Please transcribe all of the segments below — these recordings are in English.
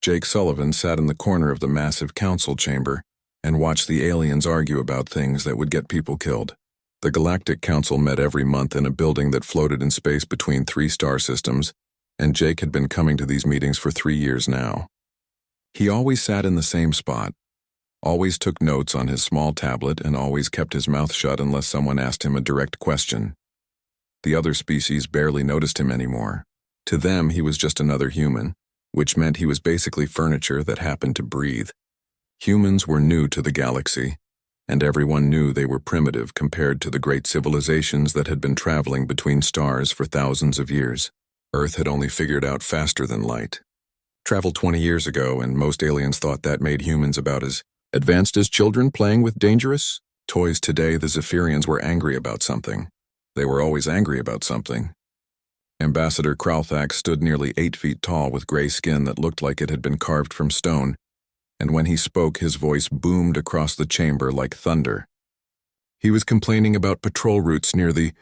Jake Sullivan sat in the corner of the massive council chamber and watched the aliens argue about things that would get people killed. The Galactic Council met every month in a building that floated in space between 3 star systems, and Jake had been coming to these meetings for 3 years now. He always sat in the same spot, always took notes on his small tablet, and always kept his mouth shut unless someone asked him a direct question. The other species barely noticed him anymore. To them, he was just another human, which meant he was basically furniture that happened to breathe. Humans were new to the galaxy, and everyone knew they were primitive compared to the great civilizations that had been traveling between stars for thousands of years. Earth had only figured out faster than light. Traveled 20 years ago, and most aliens thought that made humans about as advanced as children playing with dangerous toys. Today, the Zephyrians were angry about something. They were always angry about something. Ambassador Kralthak stood nearly 8 feet tall with gray skin that looked like it had been carved from stone, and when he spoke, his voice boomed across the chamber like thunder. He was complaining about patrol routes near the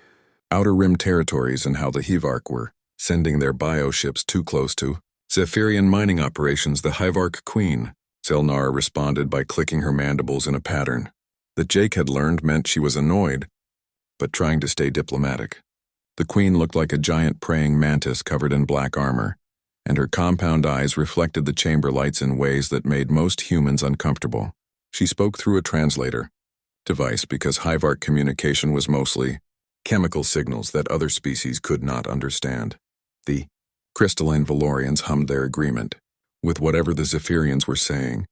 Outer Rim territories and how the Hivark were sending their bioships too close to Zephyrian mining operations. The Hivark Queen, Zelnara responded by clicking her mandibles in a pattern that Jake had learned meant she was annoyed, but trying to stay diplomatic. The Queen looked like a giant praying mantis covered in black armor, and her compound eyes reflected the chamber lights in ways that made most humans uncomfortable. She spoke through a translator device because Hivark communication was mostly chemical signals that other species could not understand. The crystalline Valorians hummed their agreement with whatever the Zephyrians were saying.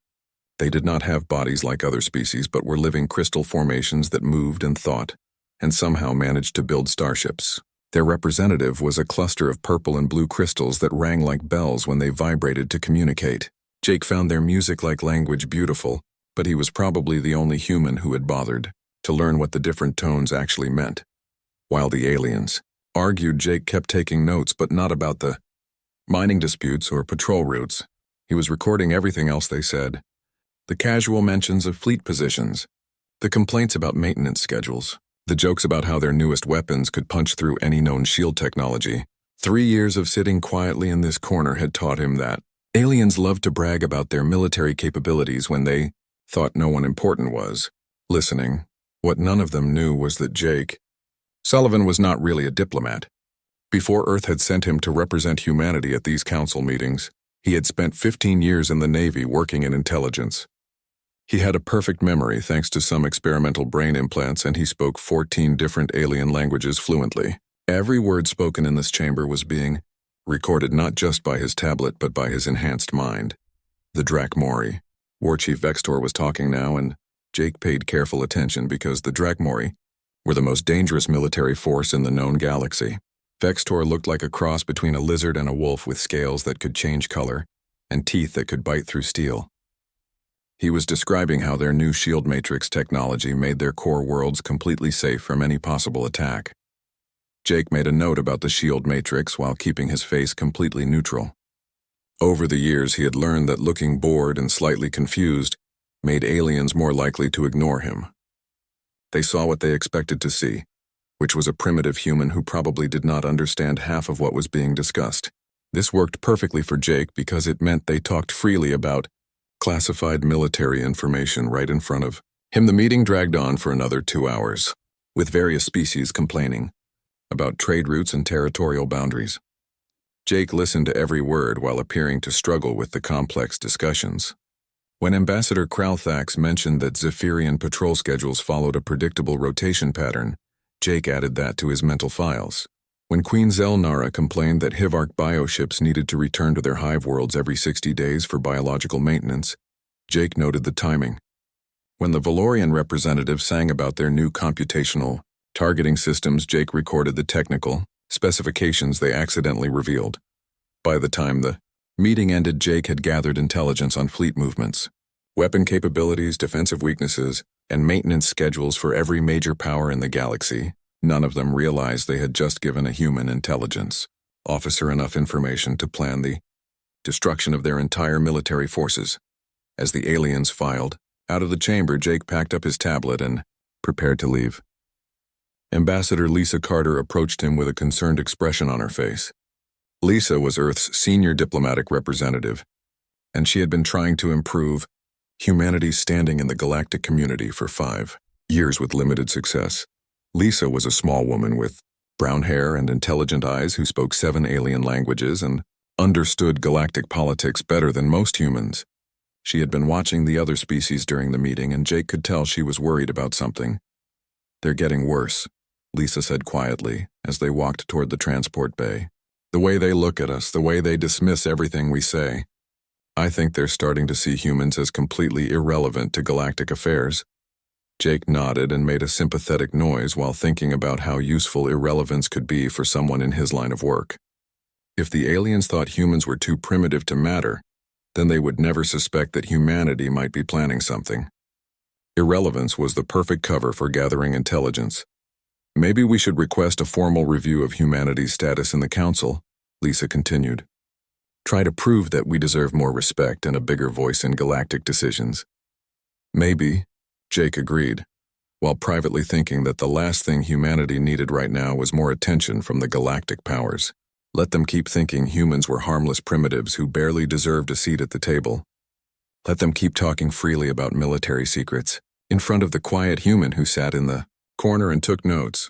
They did not have bodies like other species, but were living crystal formations that moved and thought, and somehow managed to build starships. Their representative was a cluster of purple and blue crystals that rang like bells when they vibrated to communicate. Jake found their music-like language beautiful, but he was probably the only human who had bothered to learn what the different tones actually meant. While the aliens argued, Jake kept taking notes, but not about the mining disputes or patrol routes. He was recording everything else they said. The casual mentions of fleet positions, the complaints about maintenance schedules, the jokes about how their newest weapons could punch through any known shield technology. 3 years of sitting quietly in this corner had taught him that aliens loved to brag about their military capabilities when they thought no one important was listening. What none of them knew was that Jake Sullivan was not really a diplomat. Before Earth had sent him to represent humanity at these council meetings, he had spent 15 years in the Navy working in intelligence. He had a perfect memory thanks to some experimental brain implants, and he spoke 14 different alien languages fluently. Every word spoken in this chamber was being recorded not just by his tablet but by his enhanced mind. The Drakmori. War Chief Vextor was talking now, and Jake paid careful attention because the Drakmori were the most dangerous military force in the known galaxy. Vextor looked like a cross between a lizard and a wolf, with scales that could change color and teeth that could bite through steel. He was describing how their new shield matrix technology made their core worlds completely safe from any possible attack. Jake made a note about the shield matrix while keeping his face completely neutral. Over the years, he had learned that looking bored and slightly confused made aliens more likely to ignore him. They saw what they expected to see, which was a primitive human who probably did not understand half of what was being discussed. This worked perfectly for Jake because it meant they talked freely about classified military information right in front of him. The meeting dragged on for another 2 hours, with various species complaining about trade routes and territorial boundaries. Jake listened to every word while appearing to struggle with the complex discussions. When Ambassador Kralthax mentioned that Zephyrian patrol schedules followed a predictable rotation pattern, Jake added that to his mental files. When Queen Zelnara complained that Hivark bioships needed to return to their hive worlds every 60 days for biological maintenance, Jake noted the timing. When the Valorian representative sang about their new computational targeting systems, Jake recorded the technical specifications they accidentally revealed. By the time the meeting ended, Jake had gathered intelligence on fleet movements, weapon capabilities, defensive weaknesses, and maintenance schedules for every major power in the galaxy. None of them realized they had just given a human intelligence officer enough information to plan the destruction of their entire military forces. As the aliens filed out of the chamber, Jake packed up his tablet and prepared to leave. Ambassador Lisa Carter approached him with a concerned expression on her face. Lisa was Earth's senior diplomatic representative. and she had been trying to improve humanity's standing in the galactic community for 5 years with limited success. Lisa was a small woman with brown hair and intelligent eyes who spoke 7 alien languages and understood galactic politics better than most humans. She had been watching the other species during the meeting, and Jake could tell she was worried about something. "They're getting worse," Lisa said quietly as they walked toward the transport bay. "The way they look at us, the way they dismiss everything we say. I think they're starting to see humans as completely irrelevant to galactic affairs." Jake nodded and made a sympathetic noise while thinking about how useful irrelevance could be for someone in his line of work. If the aliens thought humans were too primitive to matter, then they would never suspect that humanity might be planning something. Irrelevance was the perfect cover for gathering intelligence. "Maybe we should request a formal review of humanity's status in the Council," Lisa continued. "Try to prove that we deserve more respect and a bigger voice in galactic decisions." "Maybe," Jake agreed, while privately thinking that the last thing humanity needed right now was more attention from the galactic powers. Let them keep thinking humans were harmless primitives who barely deserved a seat at the table. Let them keep talking freely about military secrets, in front of the quiet human who sat in the corner and took notes.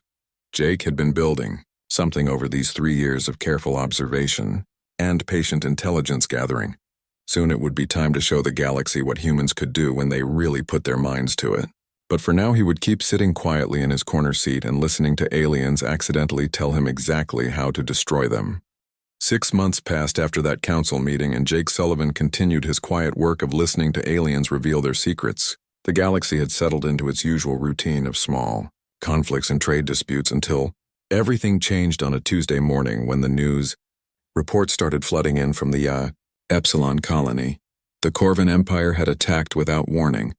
Jake had been building something over these 3 years of careful observation and patient intelligence gathering. Soon it would be time to show the galaxy what humans could do when they really put their minds to it. But for now he would keep sitting quietly in his corner seat and listening to aliens accidentally tell him exactly how to destroy them. 6 months passed after that council meeting, and Jake Sullivan continued his quiet work of listening to aliens reveal their secrets. The galaxy had settled into its usual routine of small conflicts and trade disputes until everything changed on a Tuesday morning when the news reports started flooding in from the Epsilon colony. The Corvan Empire had attacked without warning.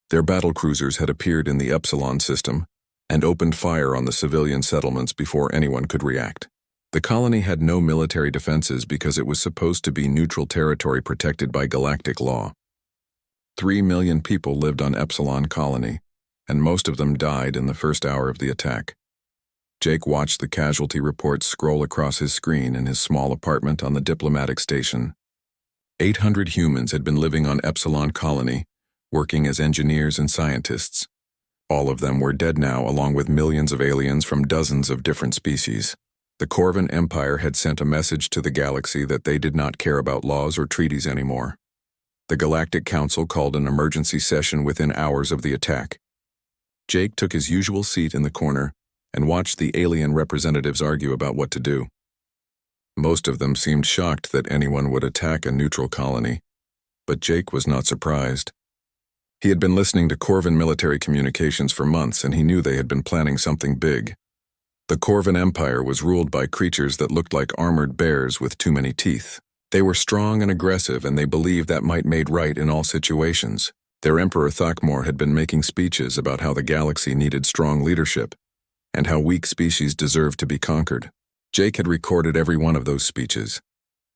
Their battlecruisers had appeared in the Epsilon system and opened fire on the civilian settlements before anyone could react. The colony had no military defenses because it was supposed to be neutral territory protected by galactic law. 3 million people lived on Epsilon colony, and most of them died in the first hour of the attack. Jake watched the casualty reports scroll across his screen in his small apartment on the diplomatic station. 800 humans had been living on Epsilon colony, working as engineers and scientists. All of them were dead now, along with millions of aliens from dozens of different species. The Corvan Empire had sent a message to the galaxy that they did not care about laws or treaties anymore. The Galactic Council called an emergency session within hours of the attack. Jake took his usual seat in the corner and watched the alien representatives argue about what to do. Most of them seemed shocked that anyone would attack a neutral colony, but Jake was not surprised. He had been listening to Corvan military communications for months, and he knew they had been planning something big. The Corvan Empire was ruled by creatures that looked like armored bears with too many teeth. They were strong and aggressive, and they believed that might made right in all situations. Their Emperor Thakmor had been making speeches about how the galaxy needed strong leadership, and how weak species deserved to be conquered. Jake had recorded every one of those speeches.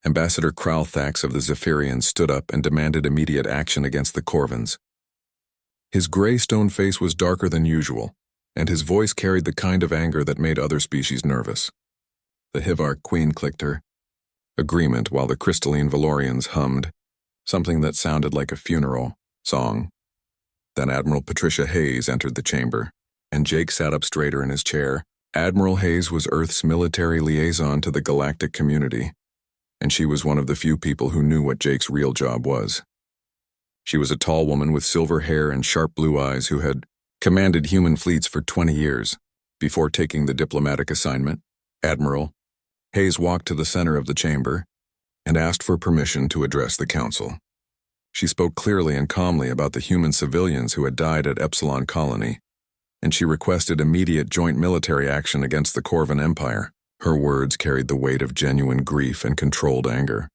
Ambassador Kralthax of the Zephyrians stood up and demanded immediate action against the Corvans. His gray stone face was darker than usual, and his voice carried the kind of anger that made other species nervous. The Hivark Queen clicked her agreement while the crystalline Valorians hummed, something that sounded like a funeral song. Then Admiral Patricia Hayes entered the chamber, and Jake sat up straighter in his chair. Admiral Hayes was Earth's military liaison to the galactic community, and she was one of the few people who knew what Jake's real job was. She was a tall woman with silver hair and sharp blue eyes who had commanded human fleets for 20 years. Before taking the diplomatic assignment, Admiral Hayes walked to the center of the chamber and asked for permission to address the council. She spoke clearly and calmly about the human civilians who had died at Epsilon Colony, and she requested immediate joint military action against the Corvan Empire. Her words carried the weight of genuine grief and controlled anger.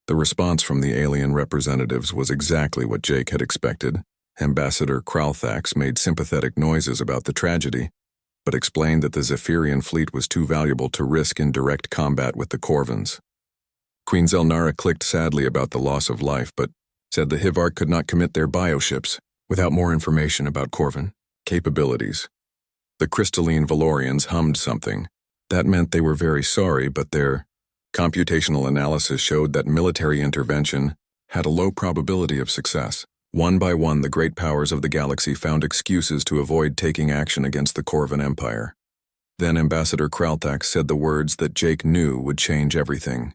The response from the alien representatives was exactly what Jake had expected. Ambassador Kralthax made sympathetic noises about the tragedy, but explained that the Zephyrian fleet was too valuable to risk in direct combat with the Corvans. Queen Zelnara clicked sadly about the loss of life, but said the Hivark could not commit their bioships without more information about Corvan capabilities. The crystalline Valorians hummed something. That meant they were very sorry, but their computational analysis showed that military intervention had a low probability of success. One by one, the great powers of the galaxy found excuses to avoid taking action against the Corvan Empire. Then Ambassador Kralthak said the words that Jake knew would change everything.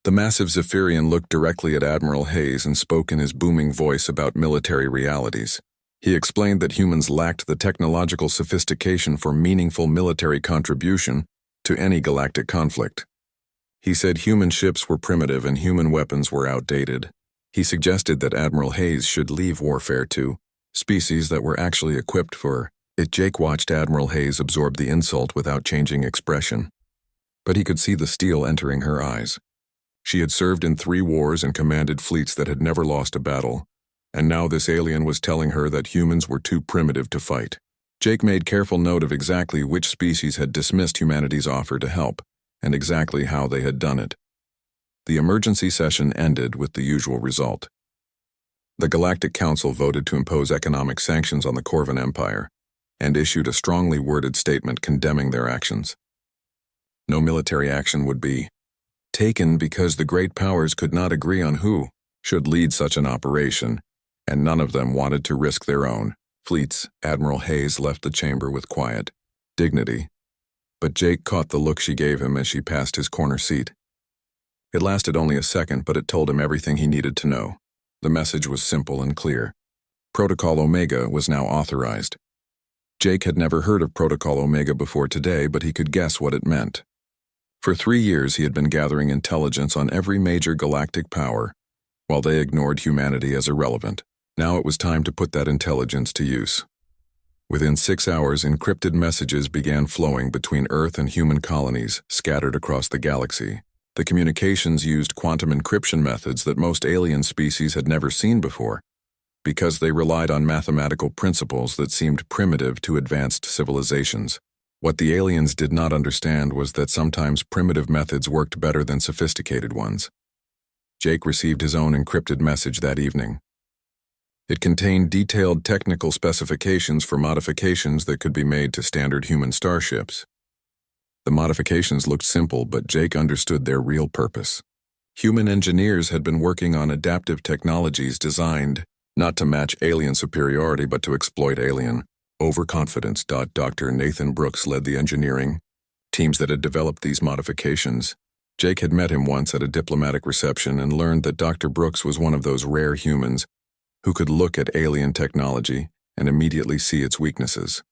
The massive Zephyrian looked directly at Admiral Hayes and spoke in his booming voice about military realities. He explained that humans lacked the technological sophistication for meaningful military contribution to any galactic conflict. He said human ships were primitive and human weapons were outdated. He suggested that Admiral Hayes should leave warfare to species that were actually equipped for it. Jake watched Admiral Hayes absorb the insult without changing expression. But he could see the steel entering her eyes. She had served in 3 wars and commanded fleets that had never lost a battle, and now this alien was telling her that humans were too primitive to fight. Jake made careful note of exactly which species had dismissed humanity's offer to help, and exactly how they had done it. The emergency session ended with the usual result. The Galactic Council voted to impose economic sanctions on the Corvan Empire, and issued a strongly worded statement condemning their actions. No military action would be taken because the great powers could not agree on who should lead such an operation, and none of them wanted to risk their own fleets. Admiral Hayes left the chamber with quiet dignity, but Jake caught the look she gave him as she passed his corner seat. It lasted only a second, but it told him everything he needed to know. The message was simple and clear. Protocol Omega was now authorized. Jake had never heard of Protocol Omega before today, but he could guess what it meant. For 3 years he had been gathering intelligence on every major galactic power, while they ignored humanity as irrelevant. Now it was time to put that intelligence to use. Within 6 hours, encrypted messages began flowing between Earth and human colonies scattered across the galaxy. The communications used quantum encryption methods that most alien species had never seen before, because they relied on mathematical principles that seemed primitive to advanced civilizations. What the aliens did not understand was that sometimes primitive methods worked better than sophisticated ones. Jake received his own encrypted message that evening. It contained detailed technical specifications for modifications that could be made to standard human starships. The modifications looked simple, but Jake understood their real purpose. Human engineers had been working on adaptive technologies designed not to match alien superiority but to exploit alien overconfidence. Dr. Nathan Brooks led the engineering teams that had developed these modifications. Jake had met him once at a diplomatic reception and learned that Dr. Brooks was one of those rare humans who could look at alien technology and immediately see its weaknesses.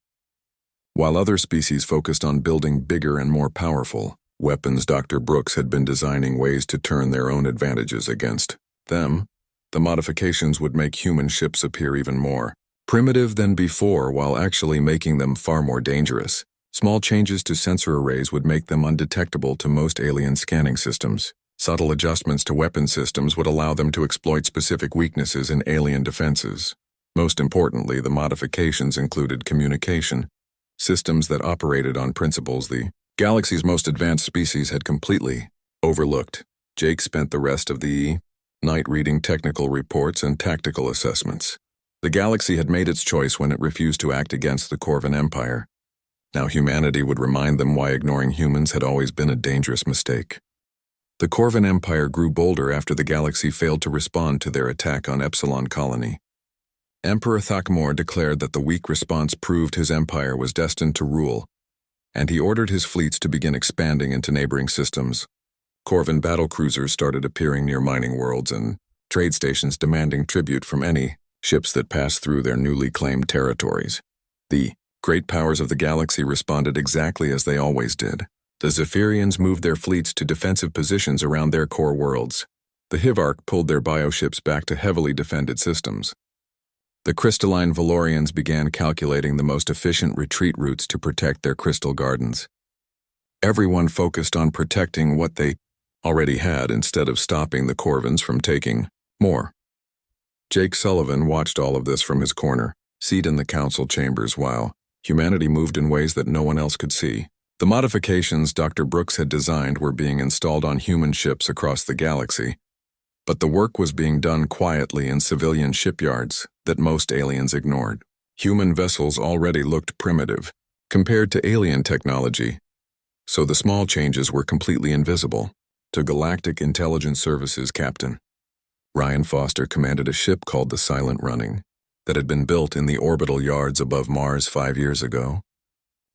While other species focused on building bigger and more powerful weapons, Dr. Brooks had been designing ways to turn their own advantages against them. The modifications would make human ships appear even more primitive than before, while actually making them far more dangerous. Small changes to sensor arrays would make them undetectable to most alien scanning systems. Subtle adjustments to weapon systems would allow them to exploit specific weaknesses in alien defenses. Most importantly, the modifications included communication systems that operated on principles the galaxy's most advanced species had completely overlooked. Jake spent the rest of the night reading technical reports and tactical assessments. The galaxy had made its choice when it refused to act against the Corvan Empire. Now humanity would remind them why ignoring humans had always been a dangerous mistake. The Corvan Empire grew bolder after the galaxy failed to respond to their attack on Epsilon Colony. Emperor Thakmor declared that the weak response proved his empire was destined to rule, and he ordered his fleets to begin expanding into neighboring systems. Corvan battlecruisers started appearing near mining worlds and trade stations demanding tribute from any ships that passed through their newly claimed territories. The great powers of the galaxy responded exactly as they always did. The Zephyrians moved their fleets to defensive positions around their core worlds. The Hivarch pulled their bioships back to heavily defended systems. The crystalline Valorians began calculating the most efficient retreat routes to protect their crystal gardens. Everyone focused on protecting what they already had instead of stopping the Corvans from taking more. Jake Sullivan watched all of this from his corner seat in the council chambers while humanity moved in ways that no one else could see. The modifications Dr. Brooks had designed were being installed on human ships across the galaxy, but the work was being done quietly in civilian shipyards that most aliens ignored. Human vessels already looked primitive compared to alien technology, so the small changes were completely invisible. To Galactic Intelligence Services Captain Ryan Foster commanded a ship called the Silent Running that had been built in the orbital yards above Mars 5 years ago.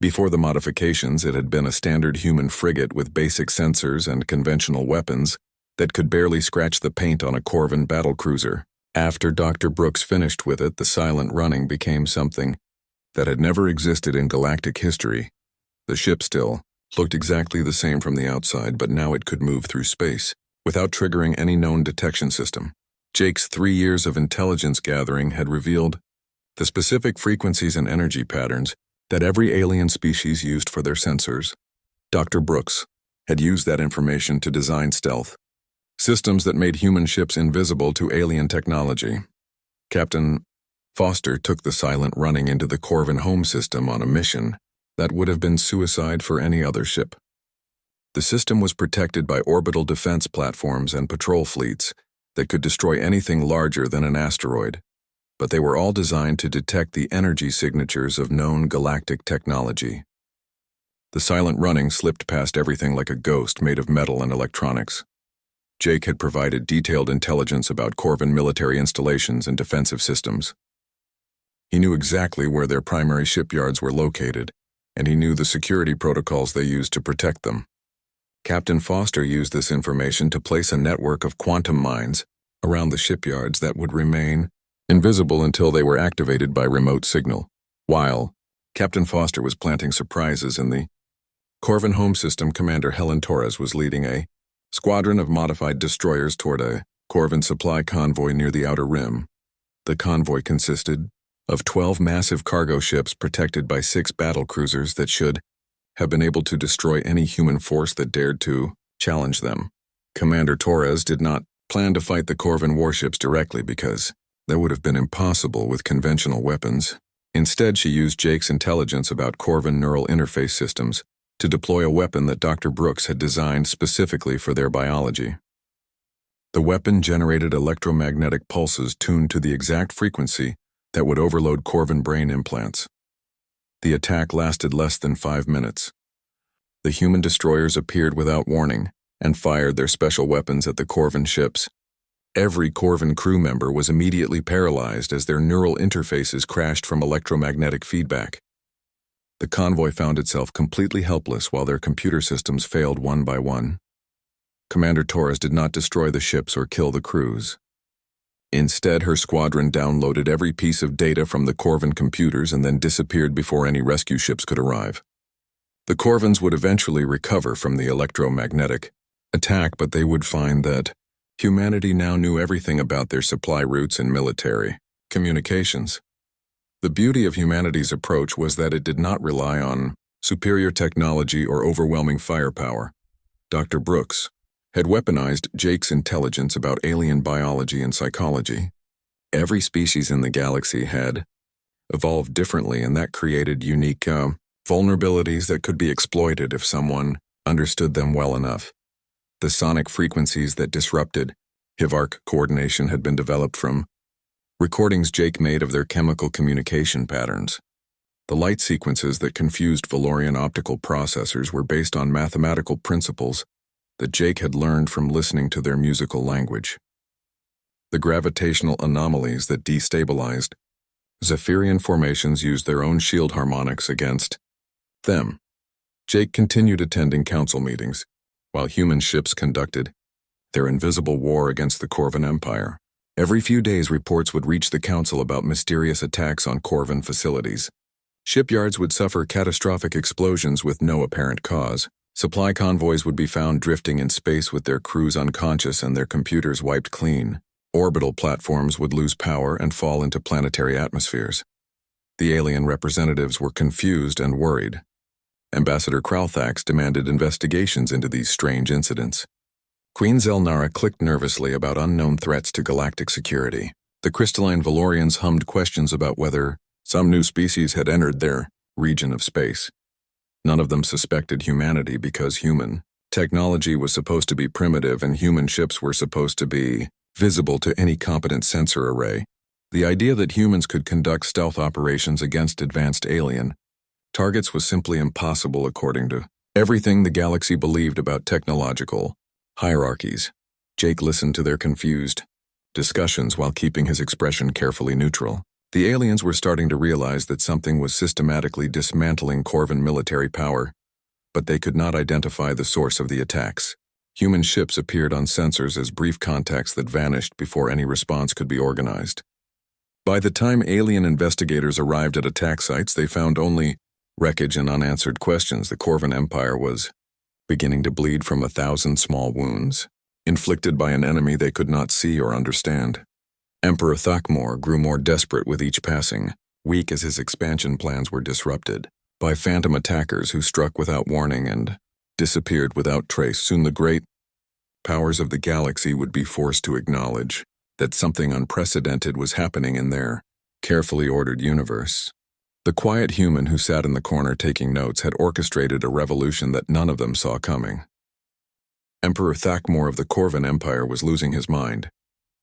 Before the modifications, it had been a standard human frigate with basic sensors and conventional weapons that could barely scratch the paint on a Corvin battlecruiser. After Dr. Brooks finished with it, the Silent Running became something that had never existed in galactic history. The ship still looked exactly the same from the outside, but now it could move through space without triggering any known detection system. Jake's 3 years of intelligence gathering had revealed the specific frequencies and energy patterns that every alien species used for their sensors. Dr. Brooks had used that information to design stealth systems that made human ships invisible to alien technology. Captain Foster took the Silent Running into the Corvin home system on a mission that would have been suicide for any other ship. The system was protected by orbital defense platforms and patrol fleets that could destroy anything larger than an asteroid, but they were all designed to detect the energy signatures of known galactic technology. The Silent Running slipped past everything like a ghost made of metal and electronics. Jake had provided detailed intelligence about Corvin military installations and defensive systems. He knew exactly where their primary shipyards were located, and he knew the security protocols they used to protect them. Captain Foster used this information to place a network of quantum mines around the shipyards that would remain invisible until they were activated by remote signal. While Captain Foster was planting surprises in the Corvin home system, Commander Helen Torres was leading a squadron of modified destroyers toward a Corvin supply convoy near the Outer Rim. The convoy consisted of 12 massive cargo ships protected by 6 battlecruisers that should have been able to destroy any human force that dared to challenge them. Commander Torres did not plan to fight the Corvin warships directly because that would have been impossible with conventional weapons. Instead, she used Jake's intelligence about Corvin neural interface systems to deploy a weapon that Dr. Brooks had designed specifically for their biology. The weapon generated electromagnetic pulses tuned to the exact frequency that would overload Corvin brain implants. The attack lasted less than 5 minutes. The human destroyers appeared without warning and fired their special weapons at the Corvin ships. Every Corvin crew member was immediately paralyzed as their neural interfaces crashed from electromagnetic feedback. The convoy found itself completely helpless while their computer systems failed one by one. Commander Torres did not destroy the ships or kill the crews. Instead, her squadron downloaded every piece of data from the Corvin computers and then disappeared before any rescue ships could arrive. The Corvins would eventually recover from the electromagnetic attack, but they would find that humanity now knew everything about their supply routes and military communications. The beauty of humanity's approach was that it did not rely on superior technology or overwhelming firepower. Dr. Brooks had weaponized Jake's intelligence about alien biology and psychology. Every species in the galaxy had evolved differently, and that created unique vulnerabilities that could be exploited if someone understood them well enough. The sonic frequencies that disrupted HFY coordination had been developed from recordings Jake made of their chemical communication patterns. The light sequences that confused Valorian optical processors were based on mathematical principles that Jake had learned from listening to their musical language. The gravitational anomalies that destabilized Zephyrian formations used their own shield harmonics against them. Jake continued attending council meetings, while human ships conducted their invisible war against the Corvin Empire. Every few days, reports would reach the council about mysterious attacks on Corvin facilities. Shipyards would suffer catastrophic explosions with no apparent cause. Supply convoys would be found drifting in space with their crews unconscious and their computers wiped clean. Orbital platforms would lose power and fall into planetary atmospheres. The alien representatives were confused and worried. Ambassador Kralthax demanded investigations into these strange incidents. Queen Zelnara clicked nervously about unknown threats to galactic security. The crystalline Valorians hummed questions about whether some new species had entered their region of space. None of them suspected humanity because human technology was supposed to be primitive and human ships were supposed to be visible to any competent sensor array. The idea that humans could conduct stealth operations against advanced alien targets was simply impossible according to everything the galaxy believed about technological hierarchies. Jake listened to their confused discussions while keeping his expression carefully neutral. The aliens were starting to realize that something was systematically dismantling Corvan military power, but they could not identify the source of the attacks. Human ships appeared on sensors as brief contacts that vanished before any response could be organized. By the time alien investigators arrived at attack sites, they found only wreckage and unanswered questions. The Corvan Empire was beginning to bleed from 1,000 small wounds, inflicted by an enemy they could not see or understand. Emperor Thakmor grew more desperate with each passing, weak as his expansion plans were disrupted by phantom attackers who struck without warning and disappeared without trace. Soon the great powers of the galaxy would be forced to acknowledge that something unprecedented was happening in their carefully ordered universe. The quiet human who sat in the corner taking notes had orchestrated a revolution that none of them saw coming. Emperor Thakmor of the Corvan Empire was losing his mind,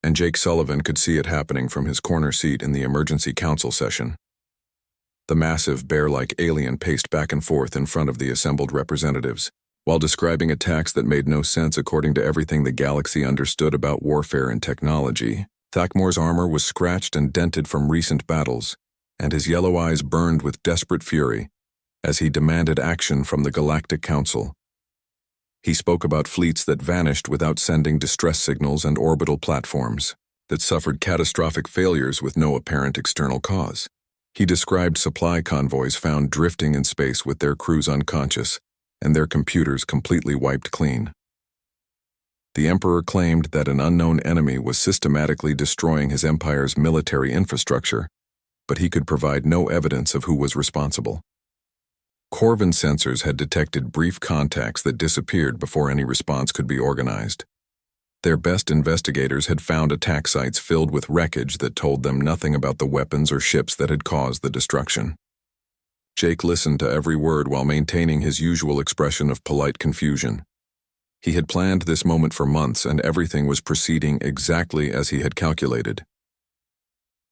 and Jake Sullivan could see it happening from his corner seat in the emergency council session. The massive, bear-like alien paced back and forth in front of the assembled representatives, while describing attacks that made no sense according to everything the galaxy understood about warfare and technology. Thakmor's armor was scratched and dented from recent battles, and his yellow eyes burned with desperate fury as he demanded action from the Galactic Council. He spoke about fleets that vanished without sending distress signals and orbital platforms that suffered catastrophic failures with no apparent external cause. He described supply convoys found drifting in space with their crews unconscious and their computers completely wiped clean. The Emperor claimed that an unknown enemy was systematically destroying his empire's military infrastructure, but he could provide no evidence of who was responsible. Corvan sensors had detected brief contacts that disappeared before any response could be organized. Their best investigators had found attack sites filled with wreckage that told them nothing about the weapons or ships that had caused the destruction. Jake listened to every word while maintaining his usual expression of polite confusion. He had planned this moment for months, and everything was proceeding exactly as he had calculated.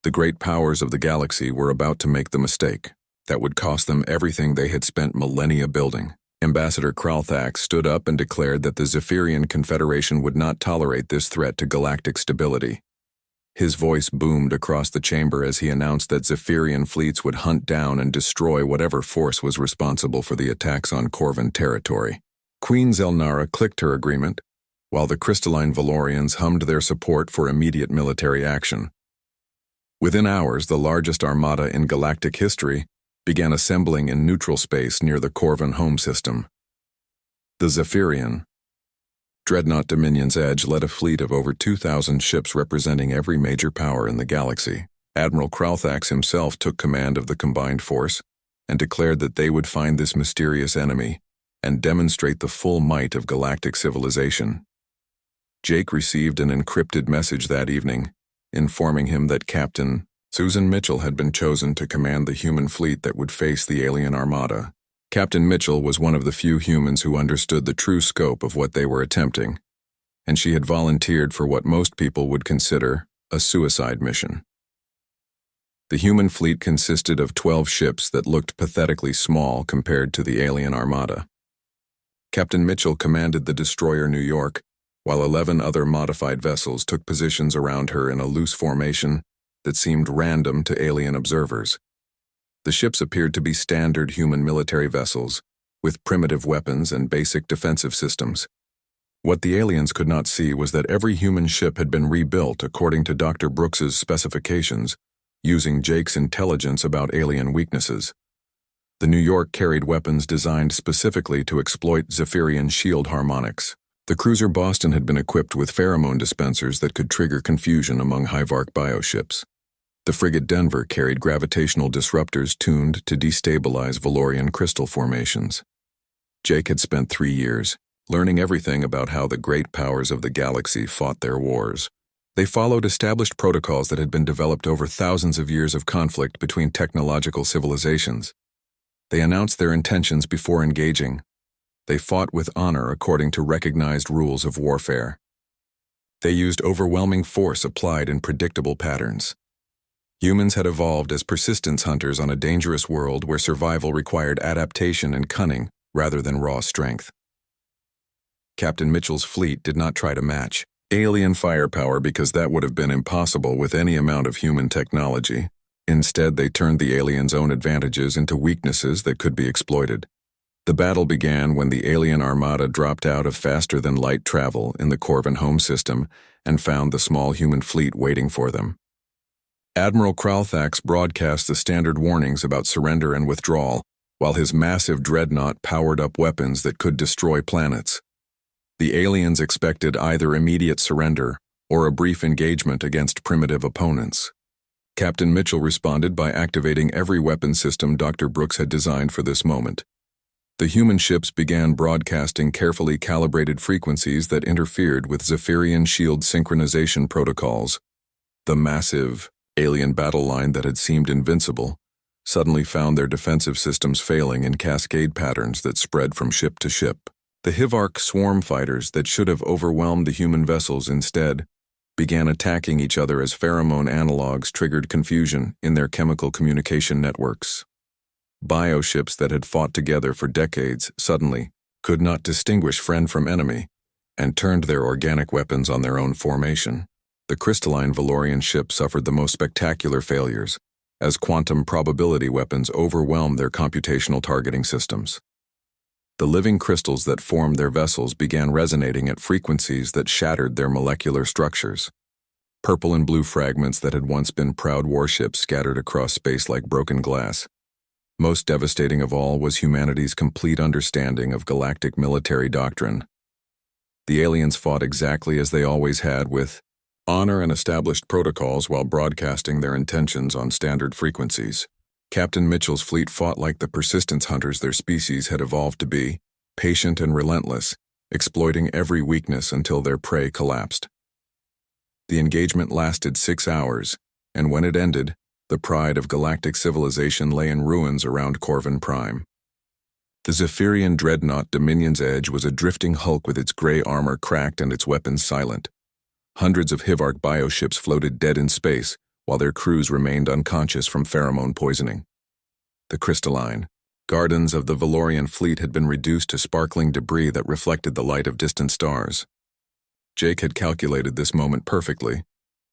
The great powers of the galaxy were about to make the mistake that would cost them everything they had spent millennia building. Ambassador Kralthak stood up and declared that the Zephyrian Confederation would not tolerate this threat to galactic stability. His voice boomed across the chamber as he announced that Zephyrian fleets would hunt down and destroy whatever force was responsible for the attacks on Corvan territory. Queen Zelnara clicked her agreement, while the crystalline Valorians hummed their support for immediate military action. Within hours, the largest armada in galactic history began assembling in neutral space near the Corvan home system. The Zephyrian Dreadnought Dominion's Edge led a fleet of over 2,000 ships representing every major power in the galaxy. Admiral Kralthax himself took command of the combined force and declared that they would find this mysterious enemy and demonstrate the full might of galactic civilization. Jake received an encrypted message that evening, informing him that Captain Susan Mitchell had been chosen to command the human fleet that would face the alien armada. Captain Mitchell was one of the few humans who understood the true scope of what they were attempting, and she had volunteered for what most people would consider a suicide mission. The human fleet consisted of 12 ships that looked pathetically small compared to the alien armada. Captain Mitchell commanded the destroyer New York, while 11 other modified vessels took positions around her in a loose formation that seemed random to alien observers. The ships appeared to be standard human military vessels, with primitive weapons and basic defensive systems. What the aliens could not see was that every human ship had been rebuilt according to Dr. Brooks's specifications, using Jake's intelligence about alien weaknesses. The New York carried weapons designed specifically to exploit Zephyrian shield harmonics. The cruiser Boston had been equipped with pheromone dispensers that could trigger confusion among Hyvark bioships. The frigate Denver carried gravitational disruptors tuned to destabilize Valorian crystal formations. Jake had spent 3 years learning everything about how the great powers of the galaxy fought their wars. They followed established protocols that had been developed over thousands of years of conflict between technological civilizations. They announced their intentions before engaging. They fought with honor according to recognized rules of warfare. They used overwhelming force applied in predictable patterns. Humans had evolved as persistence hunters on a dangerous world where survival required adaptation and cunning rather than raw strength. Captain Mitchell's fleet did not try to match. alien firepower because that would have been impossible with any amount of human technology. Instead, they turned the aliens' own advantages into weaknesses that could be exploited. The battle began when the alien armada dropped out of faster-than-light travel in the Corvin home system and found the small human fleet waiting for them. Admiral Kralthax broadcast the standard warnings about surrender and withdrawal, while his massive dreadnought powered up weapons that could destroy planets. The aliens expected either immediate surrender or a brief engagement against primitive opponents. Captain Mitchell responded by activating every weapon system Dr. Brooks had designed for this moment. The human ships began broadcasting carefully calibrated frequencies that interfered with Zephyrian shield synchronization protocols. The massive, alien battle line that had seemed invincible suddenly found their defensive systems failing in cascade patterns that spread from ship to ship. The Hivark swarm fighters that should have overwhelmed the human vessels instead began attacking each other as pheromone analogs triggered confusion in their chemical communication networks. Bioships that had fought together for decades suddenly could not distinguish friend from enemy and turned their organic weapons on their own formation. The crystalline Valorian ship suffered the most spectacular failures as quantum probability weapons overwhelmed their computational targeting systems. The living crystals that formed their vessels began resonating at frequencies that shattered their molecular structures. Purple and blue fragments that had once been proud warships scattered across space like broken glass. Most devastating of all was humanity's complete understanding of galactic military doctrine. The aliens fought exactly as they always had, with honor and established protocols while broadcasting their intentions on standard frequencies. Captain Mitchell's fleet fought like the persistence hunters their species had evolved to be, patient and relentless, exploiting every weakness until their prey collapsed. The engagement lasted 6 hours, and when it ended, the pride of galactic civilization lay in ruins around Corvin Prime. The Zephyrian dreadnought Dominion's Edge was a drifting hulk with its gray armor cracked and its weapons silent. Hundreds of Hivark bioships floated dead in space, while their crews remained unconscious from pheromone poisoning. The crystalline gardens of the Valorian fleet had been reduced to sparkling debris that reflected the light of distant stars. Jake had calculated this moment perfectly,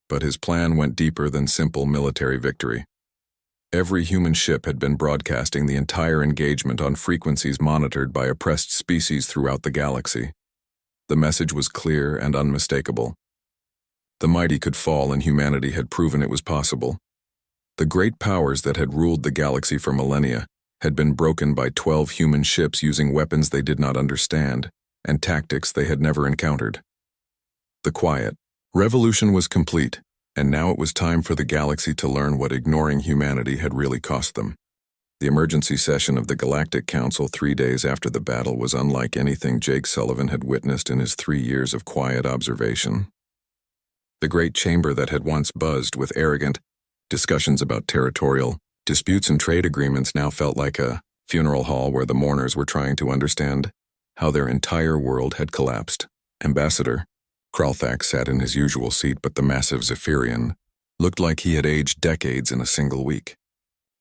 but his plan went deeper than simple military victory. Every human ship had been broadcasting the entire engagement on frequencies monitored by oppressed species throughout the galaxy. The message was clear and unmistakable. The mighty could fall, and humanity had proven it was possible. The great powers that had ruled the galaxy for millennia had been broken by 12 human ships using weapons they did not understand and tactics they had never encountered. The quiet revolution was complete, and now it was time for the galaxy to learn what ignoring humanity had really cost them. The emergency session of the Galactic Council 3 days after the battle was unlike anything Jake Sullivan had witnessed in his 3 years of quiet observation. The great chamber that had once buzzed with arrogant discussions about territorial disputes and trade agreements now felt like a funeral hall where the mourners were trying to understand how their entire world had collapsed. Ambassador Kralthax sat in his usual seat, but the massive Zephyrian looked like he had aged decades in a single week.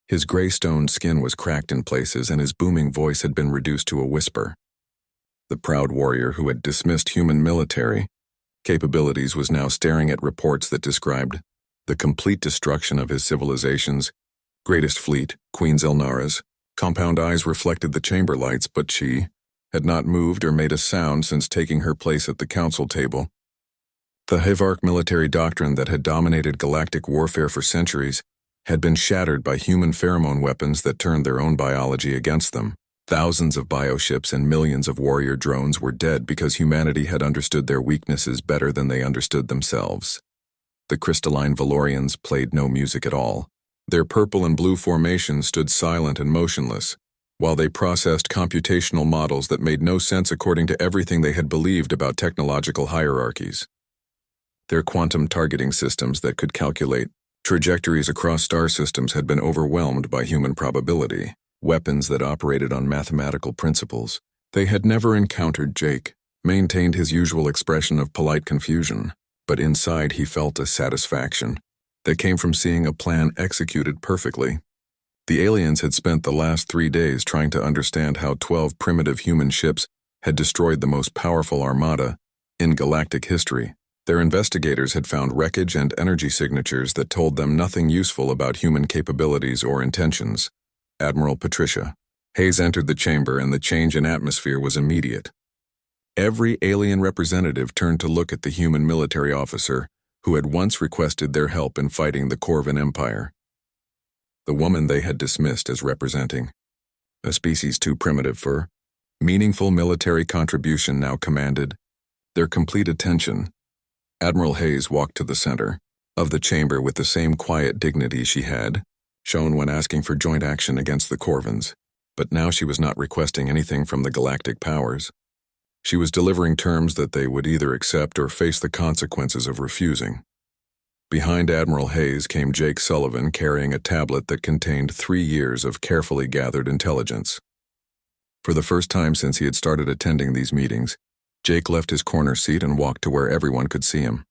His gray-stoned skin was cracked in places, and his booming voice had been reduced to a whisper. The proud warrior who had dismissed human military capabilities was now staring at reports that described the complete destruction of his civilization's greatest fleet, Queen Zelnara's. Compound eyes reflected the chamber lights, but she had not moved or made a sound since taking her place at the council table. The Hivark military doctrine that had dominated galactic warfare for centuries had been shattered by human pheromone weapons that turned their own biology against them. Thousands of bioships and millions of warrior drones were dead because humanity had understood their weaknesses better than they understood themselves. The crystalline Valorians played no music at all. Their purple and blue formations stood silent and motionless, while they processed computational models that made no sense according to everything they had believed about technological hierarchies. Their quantum targeting systems that could calculate trajectories across star systems had been overwhelmed by human probability, weapons that operated on mathematical principles. They had never encountered. Jake maintained his usual expression of polite confusion, but inside he felt a satisfaction that came from seeing a plan executed perfectly. The aliens had spent the last 3 days trying to understand how 12 primitive human ships had destroyed the most powerful armada in galactic history. Their investigators had found wreckage and energy signatures that told them nothing useful about human capabilities or intentions. Admiral Patricia Hayes entered the chamber, and the change in atmosphere was immediate. Every alien representative turned to look at the human military officer who had once requested their help in fighting the Corvan Empire. The woman they had dismissed as representing a species too primitive for meaningful military contribution now commanded their complete attention. Admiral Hayes walked to the center of the chamber with the same quiet dignity she had shown when asking for joint action against the Corvans, but now she was not requesting anything from the galactic powers. She was delivering terms that they would either accept or face the consequences of refusing. Behind Admiral Hayes came Jake Sullivan, carrying a tablet that contained 3 years of carefully gathered intelligence. For the first time since he had started attending these meetings, Jake left his corner seat and walked to where everyone could see him.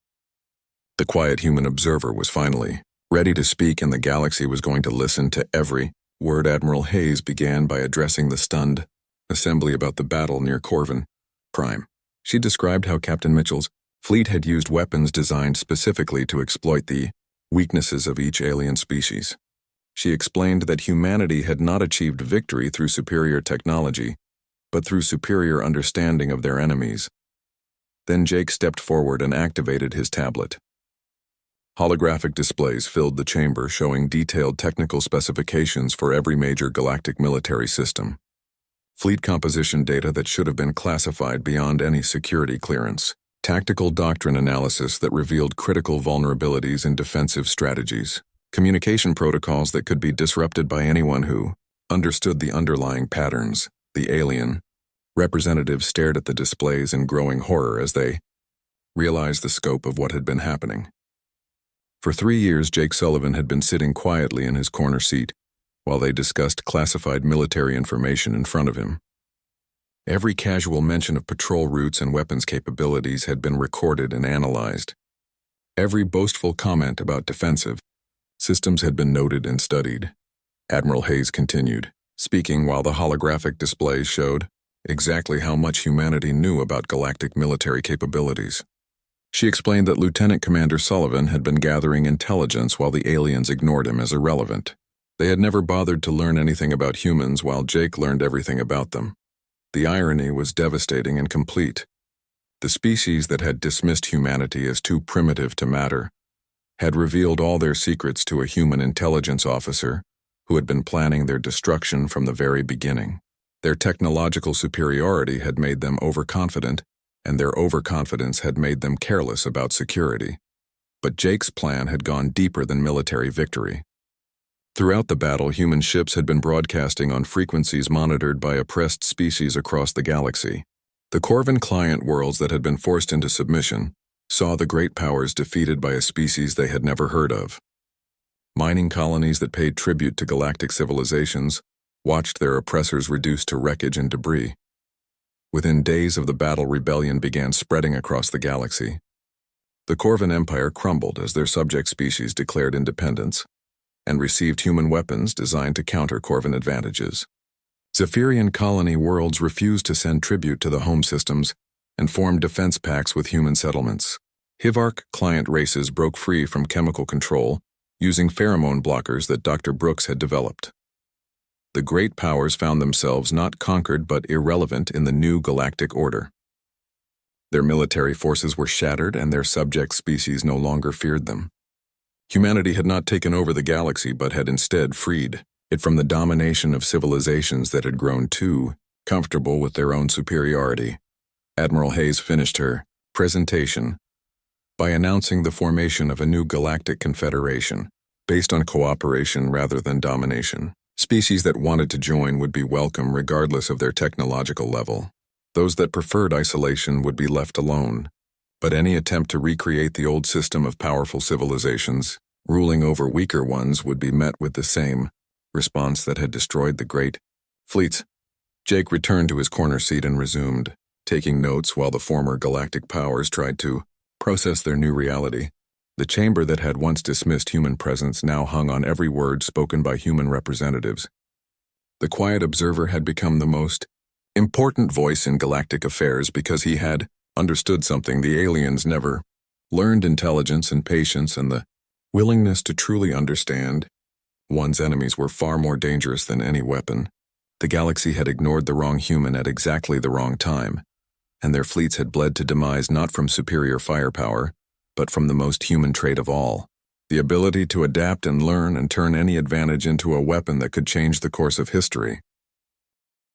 The quiet human observer was finally ready to speak, and the galaxy was going to listen to every word. Admiral Hayes began by addressing the stunned assembly about the battle near Corvan Prime. She described how Captain Mitchell's fleet had used weapons designed specifically to exploit the weaknesses of each alien species. She explained that humanity had not achieved victory through superior technology, but through superior understanding of their enemies. Then Jake stepped forward and activated his tablet. Holographic displays filled the chamber, showing detailed technical specifications for every major galactic military system. Fleet composition data that should have been classified beyond any security clearance. Tactical doctrine analysis that revealed critical vulnerabilities in defensive strategies. Communication protocols that could be disrupted by anyone who understood the underlying patterns. The alien representatives stared at the displays in growing horror as they realized the scope of what had been happening. For 3 years, Jake Sullivan had been sitting quietly in his corner seat while they discussed classified military information in front of him. Every casual mention of patrol routes and weapons capabilities had been recorded and analyzed. Every boastful comment about defensive systems had been noted and studied. Admiral Hayes continued, speaking while the holographic displays showed exactly how much humanity knew about galactic military capabilities. She explained that Lieutenant Commander Sullivan had been gathering intelligence while the aliens ignored him as irrelevant. They had never bothered to learn anything about humans while Jake learned everything about them. The irony was devastating and complete. The species that had dismissed humanity as too primitive to matter had revealed all their secrets to a human intelligence officer who had been planning their destruction from the very beginning. Their technological superiority had made them overconfident, and their overconfidence had made them careless about security. But Jake's plan had gone deeper than military victory. Throughout the battle, human ships had been broadcasting on frequencies monitored by oppressed species across the galaxy. The Corvan client worlds that had been forced into submission saw the great powers defeated by a species they had never heard of. Mining colonies that paid tribute to galactic civilizations watched their oppressors reduced to wreckage and debris. Within days of the battle, rebellion began spreading across the galaxy. The Corvan Empire crumbled as their subject species declared independence and received human weapons designed to counter Corvan advantages. Zephyrian colony worlds refused to send tribute to the home systems and formed defense pacts with human settlements. Hivarch client races broke free from chemical control using pheromone blockers that Dr. Brooks had developed. The great powers found themselves not conquered but irrelevant in the new galactic order. Their military forces were shattered, and their subject species no longer feared them. Humanity had not taken over the galaxy but had instead freed it from the domination of civilizations that had grown too comfortable with their own superiority. Admiral Hayes finished her presentation by announcing the formation of a new galactic confederation based on cooperation rather than domination. Species that wanted to join would be welcome regardless of their technological level. Those that preferred isolation would be left alone. But any attempt to recreate the old system of powerful civilizations ruling over weaker ones would be met with the same response that had destroyed the great fleets. Jake returned to his corner seat and resumed, taking notes while the former galactic powers tried to process their new reality. The chamber that had once dismissed human presence now hung on every word spoken by human representatives. The quiet observer had become the most important voice in galactic affairs because he had understood something the aliens never learned intelligence and patience and the willingness to truly understand. One's enemies were far more dangerous than any weapon. The galaxy had ignored the wrong human at exactly the wrong time, and their fleets had bled to demise not from superior firepower, but from the most human trait of all, the ability to adapt and learn and turn any advantage into a weapon that could change the course of history.